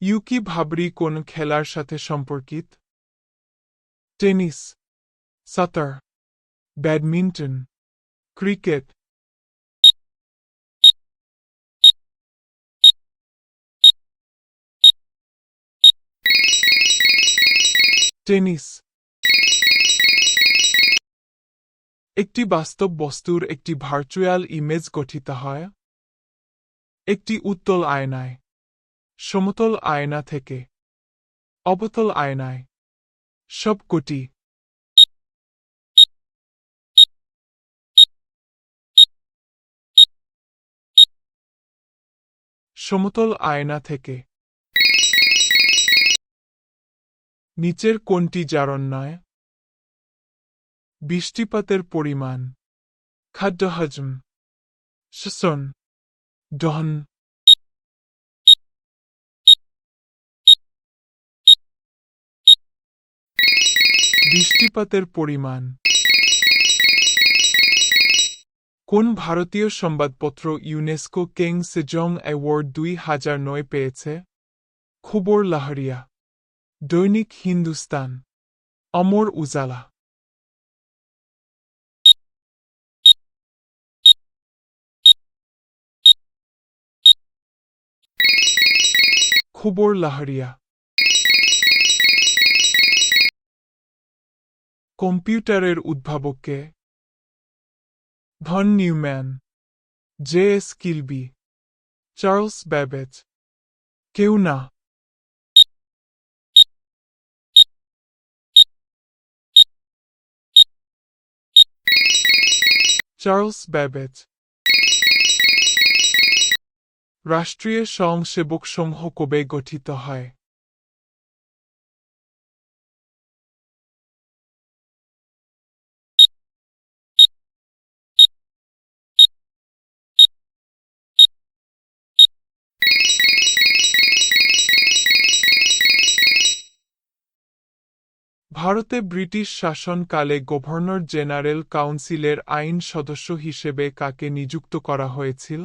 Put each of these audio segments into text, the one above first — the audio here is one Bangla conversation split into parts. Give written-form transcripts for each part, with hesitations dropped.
ইউকি ভাবরি কোন খেলার সাথে সম্পর্কিত? টেনিস, সাঁতার, ব্যাডমিন্টন, ক্রিকেট। টেনিস। একটি বাস্তব বস্তুর একটি ভার্চুয়াল ইমেজ গঠিত হয় একটি উত্তল আয়নায়, সমতল আয়না থেকে, অবতল আয়নায়, সবকটি। সমতল আয়না থেকে। নিচের কোনটি জারণ নয়? বৃষ্টিপাতের পরিমাণ, খাদ্য হজম, শ্বসন, দহন। বৃষ্টিপাতের পরিমাণ। কোন ভারতীয় সংবাদপত্র ইউনেস্কো কিং সেজং অ্যাওয়ার্ড 2009 পেয়েছে? খবর লাহরিয়া, দৈনিক হিন্দুস্তান, অমর উজালা। খবর লাহরিয়া। কম্পিউটারের উদ্ভাবককে? Von Neumann, J S. Kilby, Charles Babbage. কেউ না। Charles Babbage. রাষ্ট্রীয় স্বয়ংসেবক সমূহ কবে গঠিত হয়? ভারতে ব্রিটিশ শাসনকালে গভর্নর জেনারেল কাউন্সিলের আইন সদস্য হিসেবে কাকে নিযুক্ত করা হয়েছিল?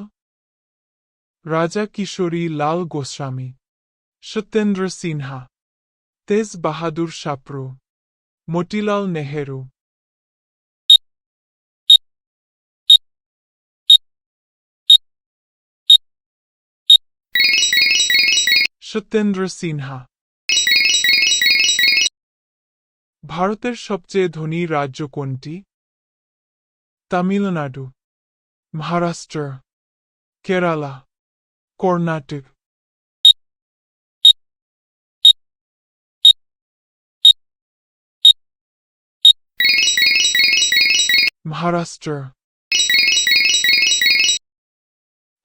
রাজা কিশোরী লাল গোস্বামী, সত্যেন্দ্র সিনহা, তেজ বাহাদুর সাপ্রু, মতিলাল নেহেরু। সত্যেন্দ্র সিনহা। ভারতের সবচেয়ে ধনী রাজ্য কোনটি? তামিলনাড়ু, মহারাষ্ট্র, কেরালা, কর্ণাটক। মহারাষ্ট্র।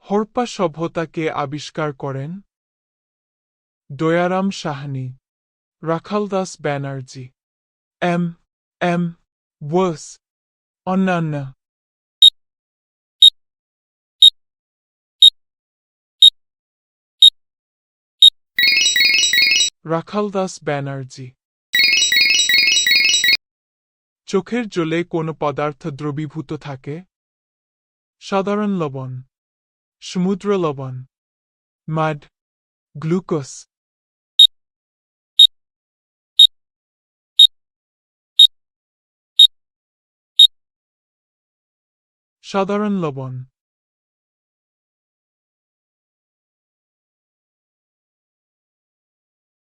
হরপ্পা সভ্যতাকে আবিষ্কার করেন? দয়ারাম সাহানি, রাখালদাস ব্যানার্জি, এম ওয়াস, অন্যান্য। রাখালদাস ব্যানার্জি। চোখের জলে কোন পদার্থ দ্রবীভূত থাকে? সাধারণ লবণ, সমুদ্র লবণ, মাড, গ্লুকোজ। সাধারণ লবণ।